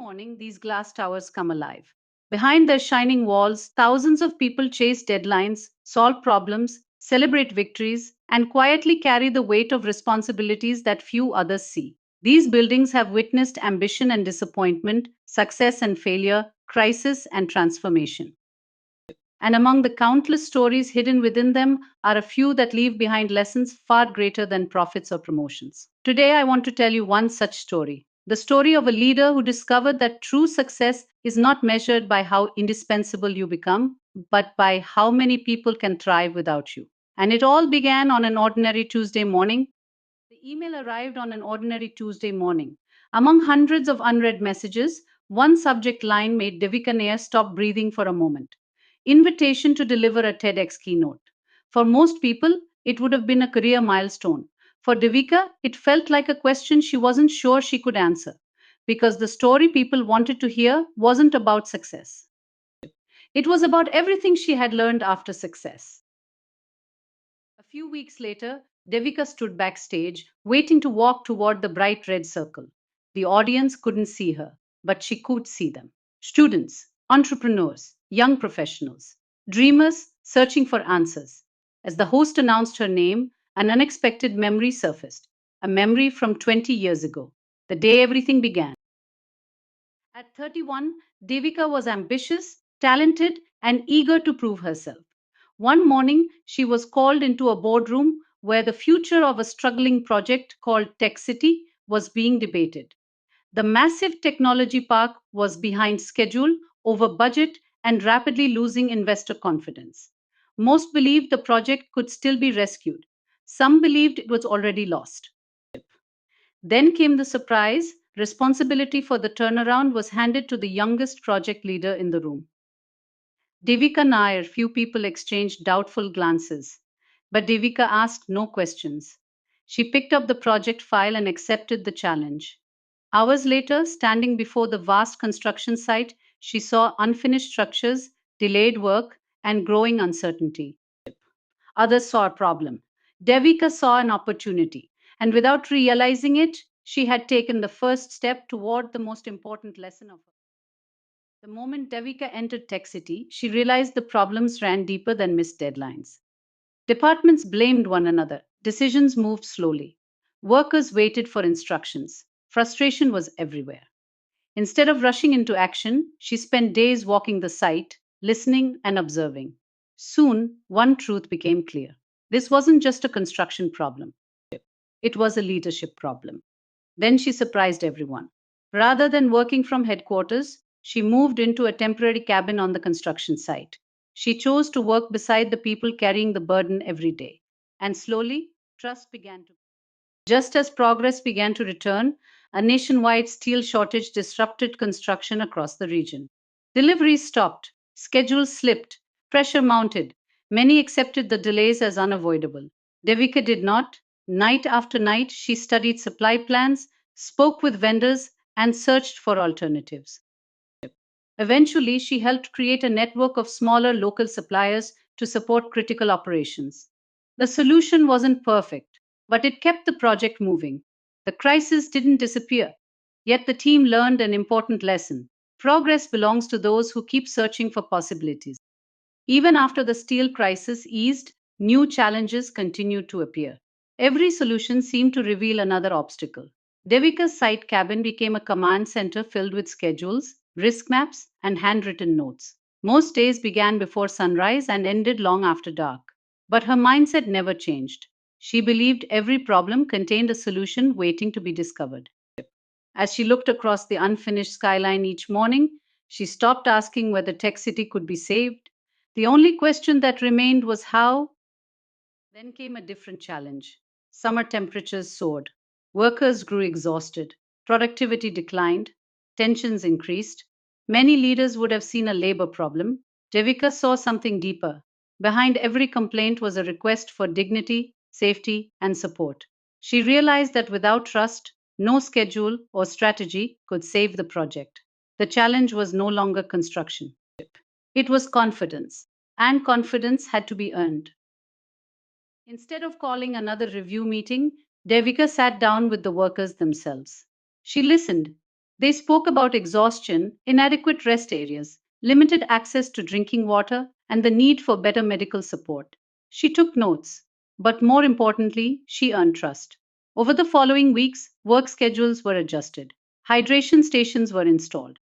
morning, these glass towers come alive. Behind their shining walls, thousands of people chase deadlines, solve problems, celebrate victories, and quietly carry the weight of responsibilities that few others see. These buildings have witnessed ambition and disappointment, success and failure, crisis and transformation. And among the countless stories hidden within them are a few that leave behind lessons far greater than profits or promotions. Today, I want to tell you one such story, the story of a leader who discovered that true success is not measured by how indispensable you become, but by how many people can thrive without you. And it all began on an ordinary Tuesday morning. The email arrived on an ordinary Tuesday morning. Among hundreds of unread messages, one subject line made Devika Nair stop breathing for a moment. Invitation to deliver a TEDx keynote. For most people, it would have been a career milestone. For Devika, it felt like a question she wasn't sure she could answer, because the story people wanted to hear wasn't about success. It was about everything she had learned after success. A few weeks later, Devika stood backstage, waiting to walk toward the bright red circle. The audience couldn't see her, but she could see them. Students, entrepreneurs, young professionals, dreamers searching for answers. As the host announced her name, an unexpected memory surfaced, a memory from 20 years ago, the day everything began. At 31, Devika was ambitious, talented, and eager to prove herself. One morning, she was called into a boardroom where the future of a struggling project called Tech City was being debated. The massive technology park was behind schedule, over budget, and rapidly losing investor confidence. Most believed the project could still be rescued. Some believed it was already lost. Then came the surprise. Responsibility for the turnaround was handed to the youngest project leader in the room. Devika Nair, few people exchanged doubtful glances, but Devika asked no questions. She picked up the project file and accepted the challenge. Hours later, standing before the vast construction site, she saw unfinished structures, delayed work, and growing uncertainty. Others saw a problem. Devika saw an opportunity, and without realizing it, she had taken the first step toward the most important lesson of her. The moment Devika entered Tech City, she realized the problems ran deeper than missed deadlines. Departments blamed one another, decisions moved slowly. Workers waited for instructions. Frustration was everywhere. Instead of rushing into action, she spent days walking the site, listening and observing. Soon, one truth became clear. This wasn't just a construction problem, it was a leadership problem. Then she surprised everyone. Rather than working from headquarters, she moved into a temporary cabin on the construction site. She chose to work beside the people carrying the burden every day. And slowly, trust began to. Just as progress began to return, a nationwide steel shortage disrupted construction across the region. Deliveries stopped, schedules slipped, pressure mounted. Many accepted the delays as unavoidable. Devika did not. Night after night, she studied supply plans, spoke with vendors, and searched for alternatives. Eventually, she helped create a network of smaller local suppliers to support critical operations. The solution wasn't perfect, but it kept the project moving. The crisis didn't disappear, yet the team learned an important lesson. Progress belongs to those who keep searching for possibilities. Even after the steel crisis eased, new challenges continued to appear. Every solution seemed to reveal another obstacle. Devika's site cabin became a command center filled with schedules, risk maps, and handwritten notes. Most days began before sunrise and ended long after dark. But her mindset never changed. She believed every problem contained a solution waiting to be discovered. As she looked across the unfinished skyline each morning, she stopped asking whether Tech City could be saved. The only question that remained was how. Then came a different challenge. Summer temperatures soared. Workers grew exhausted. Productivity declined. Tensions increased. Many leaders would have seen a labor problem. Devika saw something deeper. Behind every complaint was a request for dignity, safety, and support. She realized that without trust, no schedule or strategy could save the project. The challenge was no longer construction, it was confidence, and confidence had to be earned. Instead of calling another review meeting, Devika sat down with the workers themselves. She listened. They spoke about exhaustion, inadequate rest areas, limited access to drinking water, and the need for better medical support. She took notes, but more importantly, she earned trust. Over the following weeks, work schedules were adjusted, hydration stations were installed,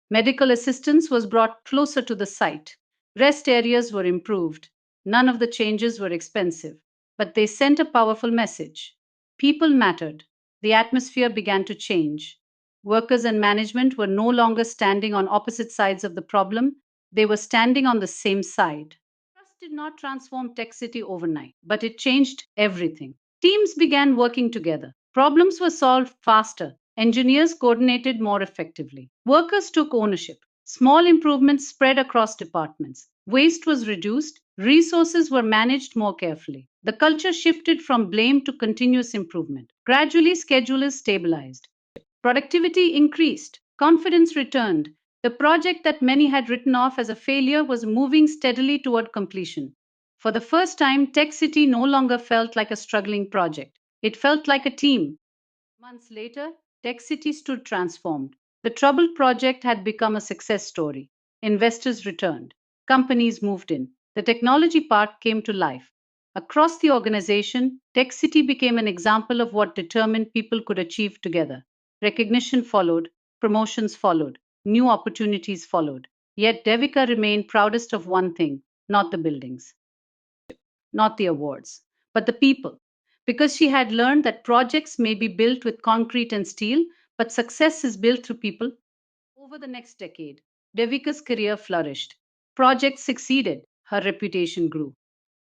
medical assistance was brought closer to the site, rest areas were improved. None of the changes were expensive, but they sent a powerful message. People mattered. The atmosphere began to change. Workers and management were no longer standing on opposite sides of the problem, they were standing on the same side. Trust did not transform Tech City overnight, but it changed everything. Teams began working together. Problems were solved faster. Engineers coordinated more effectively. Workers took ownership. Small improvements spread across departments. Waste was reduced. Resources were managed more carefully. The culture shifted from blame to continuous improvement. Gradually, schedules stabilized. Productivity increased, confidence returned. The project that many had written off as a failure was moving steadily toward completion. For the first time, Tech City no longer felt like a struggling project. It felt like a team. Months later, Tech City stood transformed. The troubled project had become a success story. Investors returned. Companies moved in. The technology part came to life. Across the organization, Tech City became an example of what determined people could achieve together. Recognition followed, promotions followed, new opportunities followed. Yet Devika remained proudest of one thing, not the buildings, not the awards, but the people. Because she had learned that projects may be built with concrete and steel, but success is built through people. Over the next decade, Devika's career flourished. Projects succeeded, her reputation grew.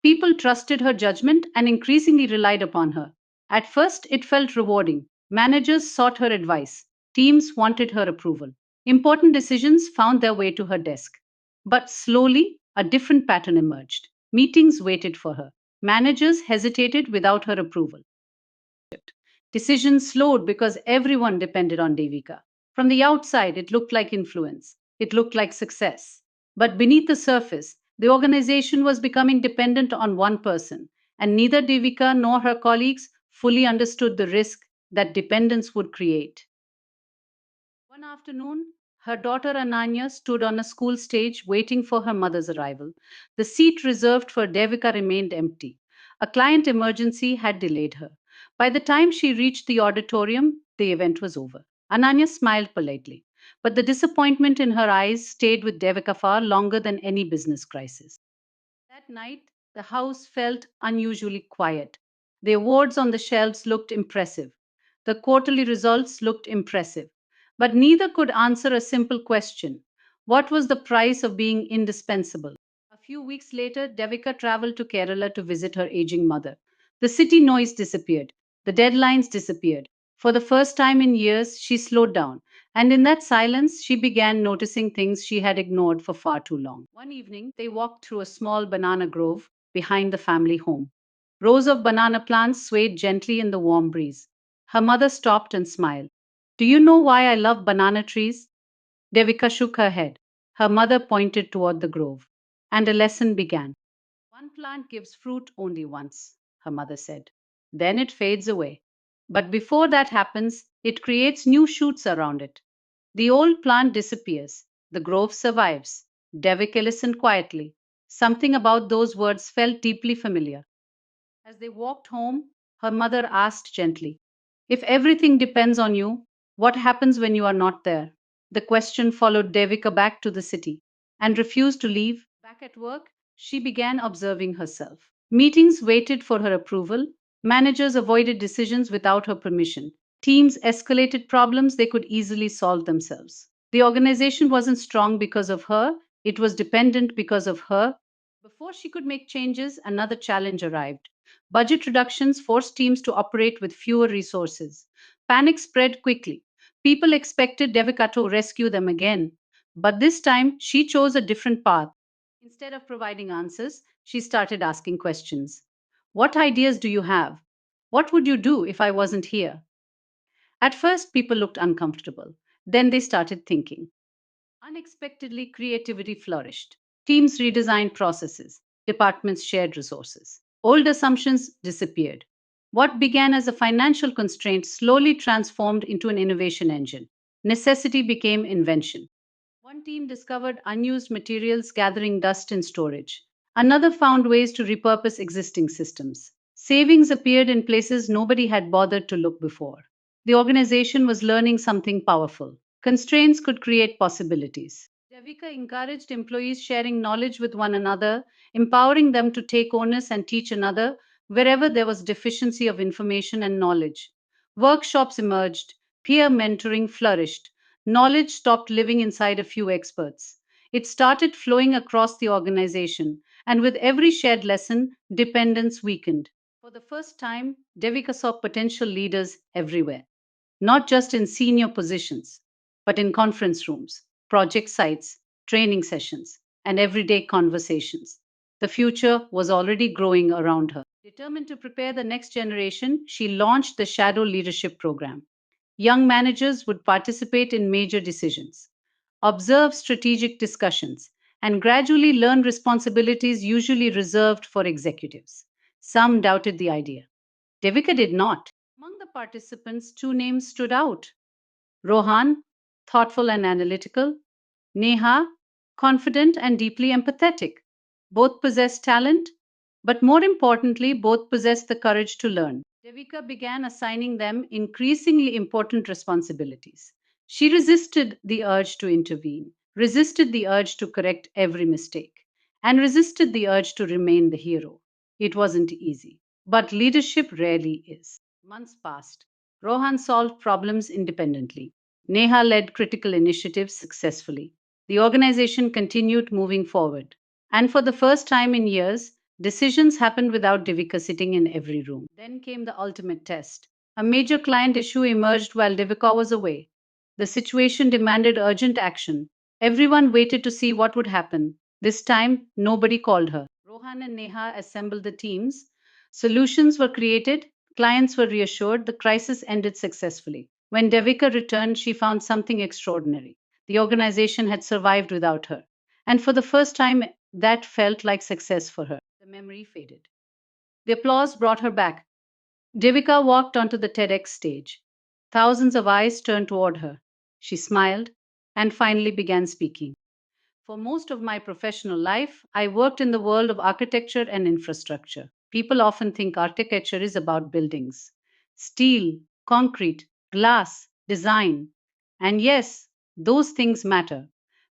People trusted her judgment and increasingly relied upon her. At first, it felt rewarding. Managers sought her advice, teams wanted her approval. Important decisions found their way to her desk. But slowly, a different pattern emerged. Meetings waited for her. Managers hesitated without her approval. Decisions slowed because everyone depended on Devika. From the outside, it looked like influence, it looked like success. But beneath the surface, the organization was becoming dependent on one person, and neither Devika nor her colleagues fully understood the risk that dependence would create. One afternoon, her daughter Ananya stood on a school stage waiting for her mother's arrival. The seat reserved for Devika remained empty. A client emergency had delayed her. By the time she reached the auditorium, the event was over. Ananya smiled politely, but the disappointment in her eyes stayed with Devika far longer than any business crisis. That night, the house felt unusually quiet. The awards on the shelves looked impressive. The quarterly results looked impressive. But neither could answer a simple question: what was the price of being indispensable? A few weeks later, Devika traveled to Kerala to visit her aging mother. The city noise disappeared. The deadlines disappeared. For the first time in years, she slowed down. And in that silence, she began noticing things she had ignored for far too long. One evening, they walked through a small banana grove behind the family home. Rows of banana plants swayed gently in the warm breeze. Her mother stopped and smiled. Do you know why I love banana trees? Devika shook her head. Her mother pointed toward the grove. And a lesson began. One plant gives fruit only once, her mother said. Then it fades away. But before that happens, it creates new shoots around it. The old plant disappears. The grove survives. Devika listened quietly. Something about those words felt deeply familiar. As they walked home, her mother asked gently, if everything depends on you, what happens when you are not there? The question followed Devika back to the city and refused to leave. Back at work, she began observing herself. Meetings waited for her approval. Managers avoided decisions without her permission. Teams escalated problems they could easily solve themselves. The organization wasn't strong because of her, it was dependent because of her. Before she could make changes, another challenge arrived. Budget reductions forced teams to operate with fewer resources. Panic spread quickly. People expected Devika to rescue them again. But this time, she chose a different path. Instead of providing answers, she started asking questions. What ideas do you have? What would you do if I wasn't here? At first, people looked uncomfortable. Then they started thinking. Unexpectedly, creativity flourished. Teams redesigned processes, departments shared resources. Old assumptions disappeared. What began as a financial constraint slowly transformed into an innovation engine. necessity became invention. One team discovered unused materials gathering dust in storage. Another found ways to repurpose existing systems. Savings appeared in places nobody had bothered to look before. The organization was learning something powerful. Constraints could create possibilities. Devika encouraged employees sharing knowledge with one another, empowering them to take onus and teach another wherever there was deficiency of information and knowledge. Workshops emerged, peer mentoring flourished, knowledge stopped living inside a few experts. It started flowing across the organization, and with every shared lesson, dependence weakened. For the first time, Devika saw potential leaders everywhere, not just in senior positions, but in conference rooms, project sites, training sessions, and everyday conversations. The future was already growing around her. Determined to prepare the next generation, she launched the Shadow Leadership Program. Young managers would participate in major decisions, observe strategic discussions, and gradually learn responsibilities usually reserved for executives. Some doubted the idea. Devika did not. Among the participants, two names stood out: Rohan, thoughtful and analytical; Neha, confident and deeply empathetic. Both possessed talent, but more importantly, both possessed the courage to learn. Devika began assigning them increasingly important responsibilities. She resisted the urge to intervene, resisted the urge to correct every mistake, and resisted the urge to remain the hero. It wasn't easy, but leadership rarely is. Months passed. Rohan solved problems independently. Neha led critical initiatives successfully. The organization continued moving forward. And for the first time in years, decisions happened without Devika sitting in every room. Then came the ultimate test. A major client issue emerged while Devika was away. The situation demanded urgent action. Everyone waited to see what would happen. This time, nobody called her. Rohan and Neha assembled the teams. Solutions were created, clients were reassured, the crisis ended successfully. When Devika returned, she found something extraordinary. The organization had survived without her. And for the first time, that felt like success for her. The memory faded. The applause brought her back. Devika walked onto the TEDx stage. Thousands of eyes turned toward her. She smiled and finally began speaking. For most of my professional life, I worked in the world of architecture and infrastructure. People often think architecture is about buildings: steel, concrete, glass, design. And yes, those things matter.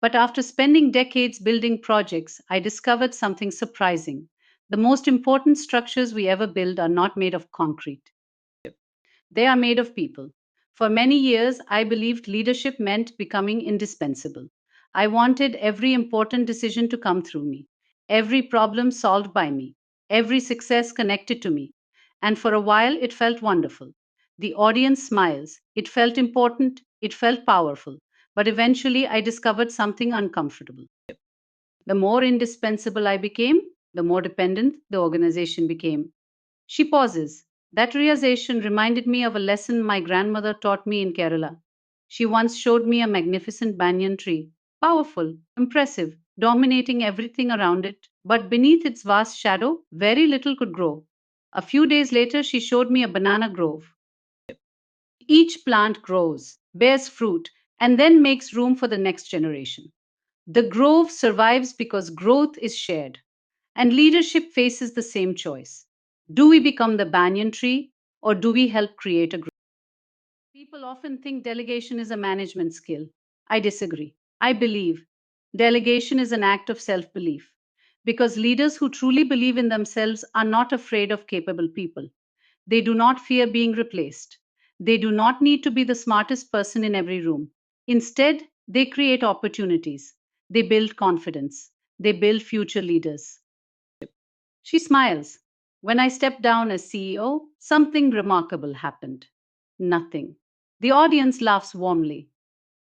But after spending decades building projects, I discovered something surprising. The most important structures we ever build are not made of concrete. They are made of people. For many years, I believed leadership meant becoming indispensable. I wanted every important decision to come through me, every problem solved by me, every success connected to me. And for a while, it felt wonderful. The audience smiles. It felt important. It felt powerful. But eventually, I discovered something uncomfortable. The more indispensable I became, the more dependent the organization became. She pauses. That realization reminded me of a lesson my grandmother taught me in Kerala. She once showed me a magnificent banyan tree, powerful, impressive, dominating everything around it, but beneath its vast shadow, very little could grow. A few days later, she showed me a banana grove. Each plant grows, bears fruit, and then makes room for the next generation. The grove survives because growth is shared. And leadership faces the same choice. Do we become the banyan tree or do we help create a grove? People often think delegation is a management skill. I disagree. I believe delegation is an act of self belief because leaders who truly believe in themselves are not afraid of capable people. They do not fear being replaced. They do not need to be the smartest person in every room. Instead, they create opportunities. They build confidence. They build future leaders. She smiles. When I stepped down as CEO, something remarkable happened. Nothing. The audience laughs warmly.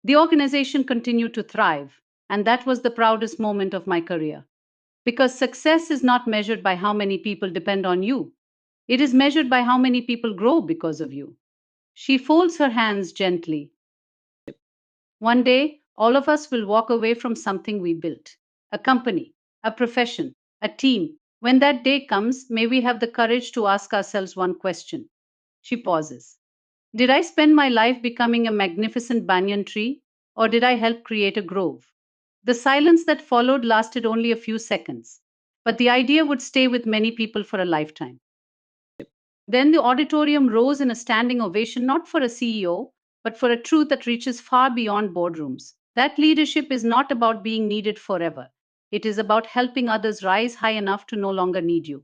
The organization continued to thrive, and that was the proudest moment of my career. Because success is not measured by how many people depend on you, it is measured by how many people grow because of you. She folds her hands gently. One day, all of us will walk away from something we built: a company, a profession, a team. When that day comes, may we have the courage to ask ourselves one question. She pauses. Did I spend my life becoming a magnificent banyan tree, or did I help create a grove? The silence that followed lasted only a few seconds, but the idea would stay with many people for a lifetime. Then the auditorium rose in a standing ovation, not for a CEO, but for a truth that reaches far beyond boardrooms. That leadership is not about being needed forever, it is about helping others rise high enough to no longer need you.